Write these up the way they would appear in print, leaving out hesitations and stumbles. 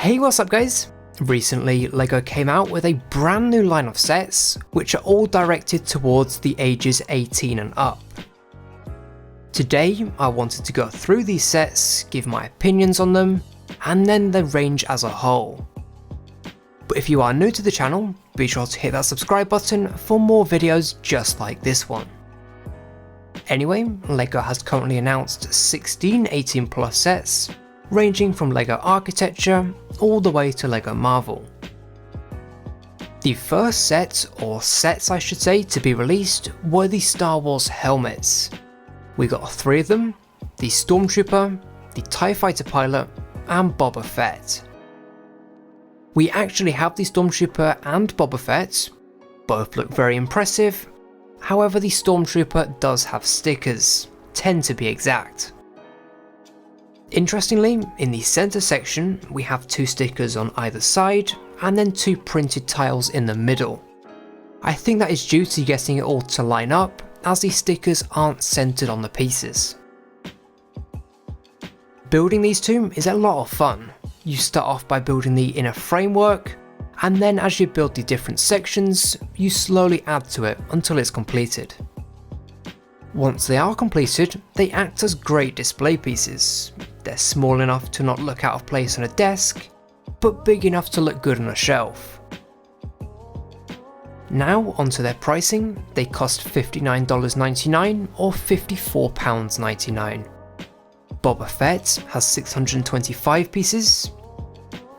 Hey, what's up guys? Recently, LEGO came out with a brand new line of sets, which are all directed towards the ages 18 and up. Today, I wanted to go through these sets, give my opinions on them, and then the range as a whole. But if you are new to the channel, be sure to hit that subscribe button for more videos just like this one. Anyway, LEGO has currently announced 16 18 plus sets, ranging from LEGO Architecture all the way to LEGO Marvel. The first set, or sets I should say, to be released were the Star Wars helmets. We got 3 of them: the Stormtrooper, the TIE Fighter pilot, and Boba Fett. We actually have the Stormtrooper and Boba Fett, both look very impressive. However, the Stormtrooper does have stickers, 10 to be exact. Interestingly, in the centre section we have 2 stickers on either side and then 2 printed tiles in the middle. I think that is due to getting it all to line up, as the stickers aren't centred on the pieces. Building these 2 is a lot of fun. You start off by building the inner framework, and then as you build the different sections, you slowly add to it until it's completed. Once they are completed, they act as great display pieces. They're small enough to not look out of place on a desk, but big enough to look good on a shelf. Now onto their pricing. They cost $59.99 or £54.99. Boba Fett has 625 pieces,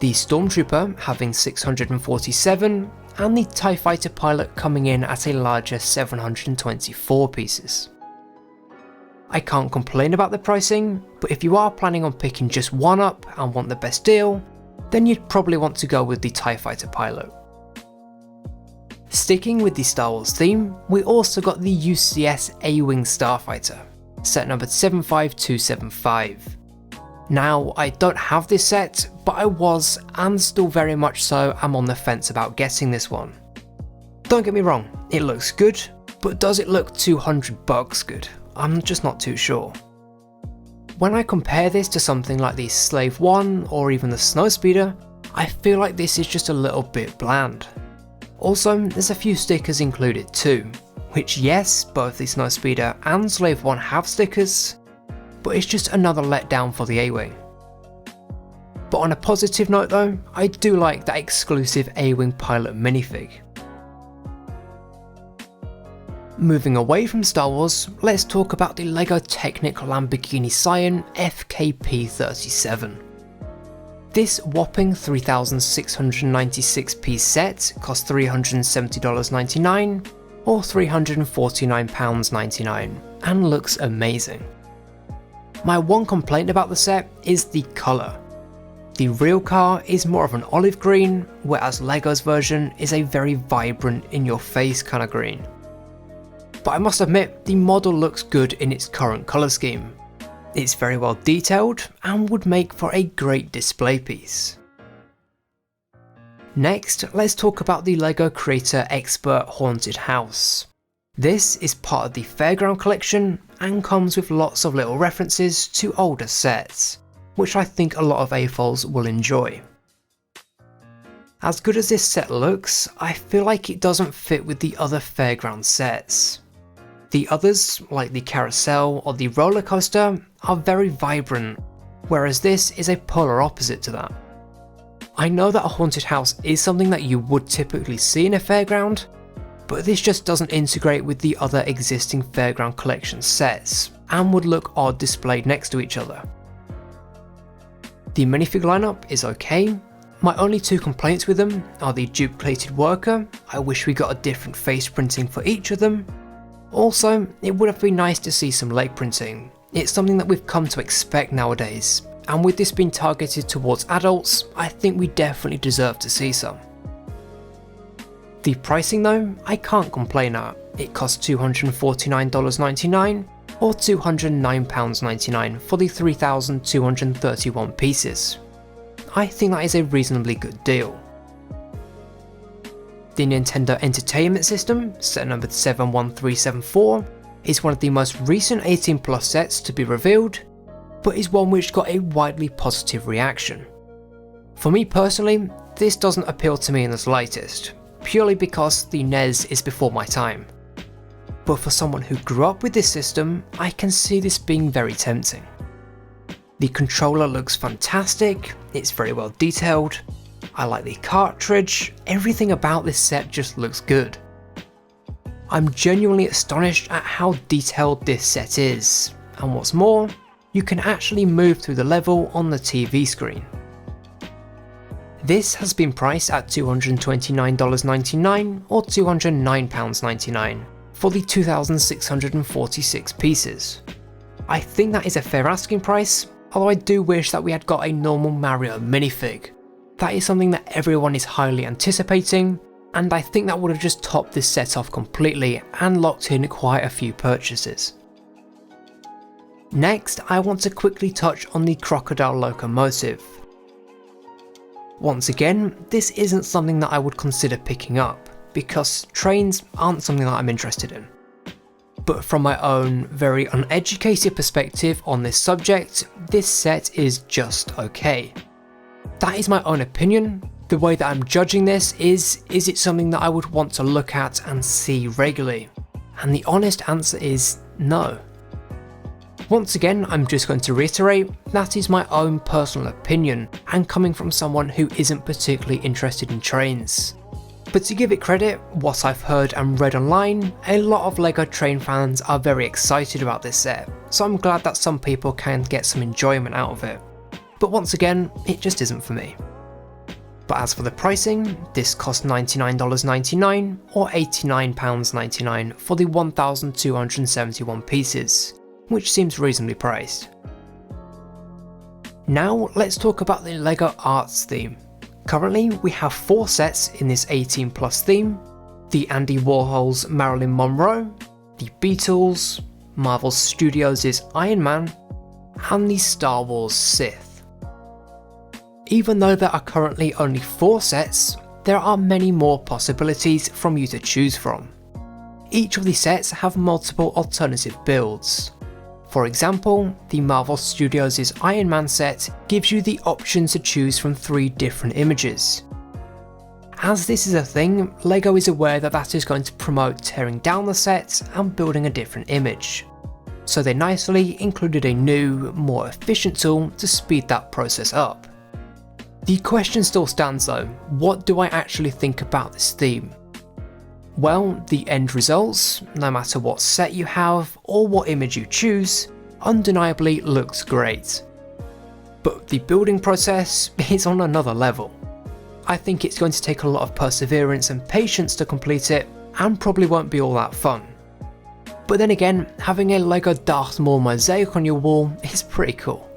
the Stormtrooper having 647, and the TIE Fighter pilot coming in at a larger 724 pieces. I can't complain about the pricing, but if you are planning on picking just one up and want the best deal, then you'd probably want to go with the TIE Fighter pilot. Sticking with the Star Wars theme, we also got the UCS Awing Starfighter, set numbered 75275. Now, I don't have this set, but I was, and still very much so, am on the fence about getting this one. Don't get me wrong, it looks good, but does it look $200 good? I'm just not too sure. When I compare this to something like the Slave 1 or even the Snowspeeder, I feel like this is just a little bit bland. Also, there's a few stickers included too, which yes, both the Snowspeeder and Slave 1 have stickers, but it's just another letdown for the A-Wing. But on a positive note though, I do like that exclusive A-Wing pilot minifig. Moving away from Star Wars, let's talk about the LEGO Technic Lamborghini Scion FKP37. This whopping 3,696 piece set cost $370.99 or £349.99 and looks amazing. My one complaint about the set is the colour. The real car is more of an olive green, whereas LEGO's version is a very vibrant, in your face kind of green. But I must admit, the model looks good in its current colour scheme. It's very well detailed and would make for a great display piece. Next, let's talk about the LEGO Creator Expert Haunted House. This is part of the Fairground collection and comes with lots of little references to older sets, which I think a lot of AFOLs will enjoy. As good as this set looks, I feel like it doesn't fit with the other Fairground sets. The others, like the carousel or the roller coaster, are very vibrant, whereas this is a polar opposite to that. I know that a haunted house is something that you would typically see in a fairground, but this just doesn't integrate with the other existing Fairground collection sets, and would look odd displayed next to each other. The minifig lineup is okay. My only 2 complaints with them are the duplicated worker. I wish we got a different face printing for each of them. Also, it would have been nice to see some leg printing. It's something that we've come to expect nowadays, and with this being targeted towards adults, I think we definitely deserve to see some. The pricing though, I can't complain at. It costs $249.99 or £209.99 for the 3,231 pieces. I think that is a reasonably good deal. The Nintendo Entertainment System, set numbered 71374, is one of the most recent 18 plus sets to be revealed, but is one which got a widely positive reaction. For me personally, this doesn't appeal to me in the slightest, purely because the NES is before my time. But for someone who grew up with this system, I can see this being very tempting. The controller looks fantastic, it's very well detailed, I like the cartridge, everything about this set just looks good. I'm genuinely astonished at how detailed this set is, and what's more, you can actually move through the level on the TV screen. This has been priced at $229.99 or £209.99 for the 2,646 pieces. I think that is a fair asking price, although I do wish that we had got a normal Mario minifig. That is something that everyone is highly anticipating, and I think that would have just topped this set off completely and locked in quite a few purchases. Next, I want to quickly touch on the Crocodile Locomotive. Once again, this isn't something that I would consider picking up, because trains aren't something that I'm interested in. But from my own very uneducated perspective on this subject, this set is just okay. That is my own opinion. The way that I'm judging this is it something that I would want to look at and see regularly? And the honest answer is no. Once again, I'm just going to reiterate, that is my own personal opinion, and coming from someone who isn't particularly interested in trains. But to give it credit, what I've heard and read online, a lot of LEGO train fans are very excited about this set, so I'm glad that some people can get some enjoyment out of it. But once again, it just isn't for me. But as for the pricing, this cost $99.99 or £89.99 for the 1,271 pieces, which seems reasonably priced. Now let's talk about the LEGO Arts theme. Currently we have 4 sets in this 18+ theme: the Andy Warhol's Marilyn Monroe, the Beatles, Marvel Studios' Iron Man, and the Star Wars Sith. Even though there are currently only 4 sets, there are many more possibilities from you to choose from. Each of these sets have multiple alternative builds. For example, the Marvel Studios' Iron Man set gives you the option to choose from 3 different images. As this is a thing, LEGO is aware that that is going to promote tearing down the set and building a different image. So they nicely included a new, more efficient tool to speed that process up. The question still stands though, what do I actually think about this theme? Well, the end results, no matter what set you have or what image you choose, undeniably looks great. But the building process is on another level. I think it's going to take a lot of perseverance and patience to complete it, and probably won't be all that fun. But then again, having a LEGO Darth Maul mosaic on your wall is pretty cool.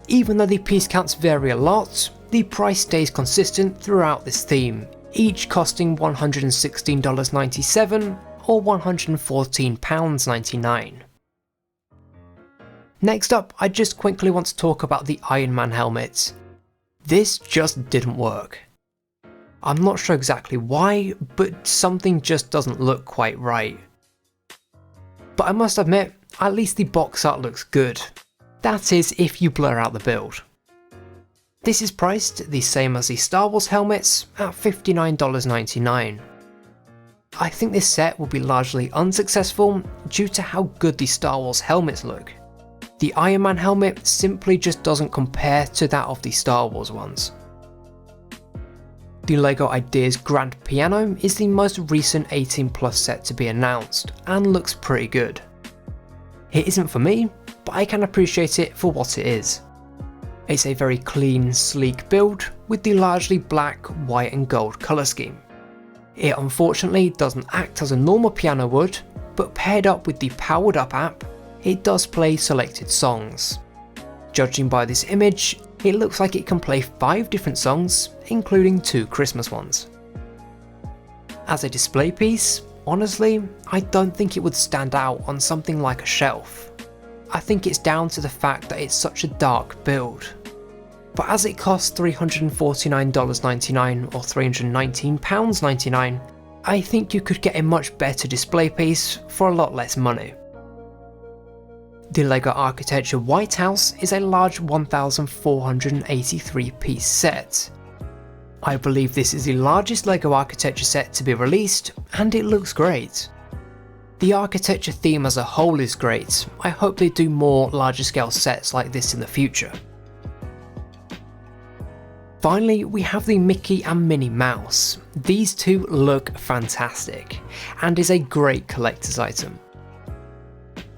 Even though the piece counts vary a lot, the price stays consistent throughout this theme, each costing $116.97 or £114.99. Next up, I just quickly want to talk about the Iron Man helmet. This just didn't work. I'm not sure exactly why, but something just doesn't look quite right. But I must admit, at least the box art looks good. That is, if you blur out the build. This is priced the same as the Star Wars helmets at $59.99. I think this set will be largely unsuccessful due to how good the Star Wars helmets look. The Iron Man helmet simply just doesn't compare to that of the Star Wars ones. The LEGO Ideas Grand Piano is the most recent 18+ set to be announced and looks pretty good. It isn't for me, but I can appreciate it for what it is. It's a very clean, sleek build with the largely black, white and gold colour scheme. It unfortunately doesn't act as a normal piano would, but paired up with the Powered Up app, it does play selected songs. Judging by this image, it looks like it can play 5 different songs, including 2 Christmas ones. As a display piece, honestly, I don't think it would stand out on something like a shelf. I think it's down to the fact that it's such a dark build. But as it costs $349.99 or £319.99, I think you could get a much better display piece for a lot less money. The LEGO Architecture White House is a large 1,483 piece set. I believe this is the largest LEGO Architecture set to be released, and it looks great. The architecture theme as a whole is great. I hope they do more larger scale sets like this in the future. Finally, we have the Mickey and Minnie Mouse. These two look fantastic, and is a great collector's item.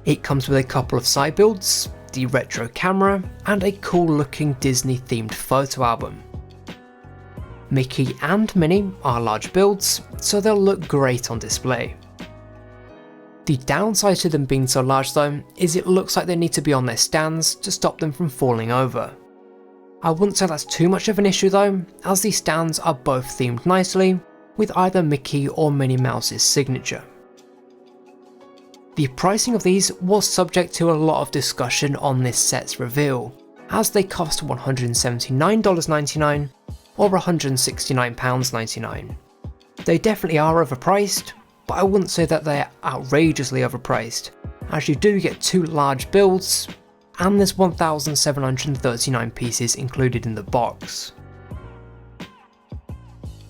It comes with a couple of side builds, the retro camera, and a cool looking Disney themed photo album. Mickey and Minnie are large builds, so they'll look great on display. The downside to them being so large though, is it looks like they need to be on their stands to stop them from falling over. I wouldn't say that's too much of an issue though, as the stands are both themed nicely, with either Mickey or Minnie Mouse's signature. The pricing of these was subject to a lot of discussion on this set's reveal, as they cost $179.99 or £169.99. They definitely are overpriced, but I wouldn't say that they're outrageously overpriced, as you do get two large builds, and there's 1,739 pieces included in the box.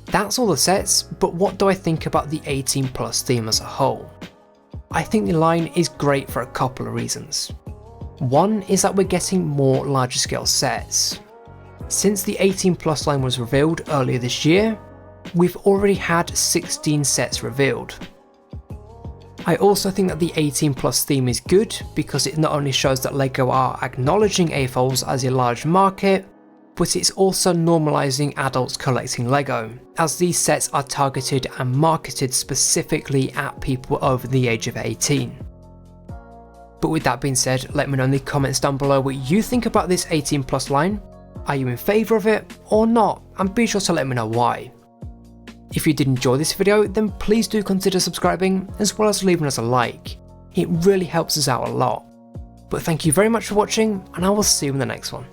That's all the sets, but what do I think about the 18+ theme as a whole? I think the line is great for a couple of reasons. One is that we're getting more larger scale sets. Since the 18+ line was revealed earlier this year, we've already had 16 sets revealed. I also think that the 18+ theme is good because it not only shows that LEGO are acknowledging AFOLs as a large market, but it's also normalising adults collecting LEGO, as these sets are targeted and marketed specifically at people over the age of 18. But with that being said, let me know in the comments down below what you think about this 18+ line. Are you in favour of it or not? And be sure to let me know why. If you did enjoy this video, then please do consider subscribing as well as leaving us a like. It really helps us out a lot. But thank you very much for watching, and I will see you in the next one.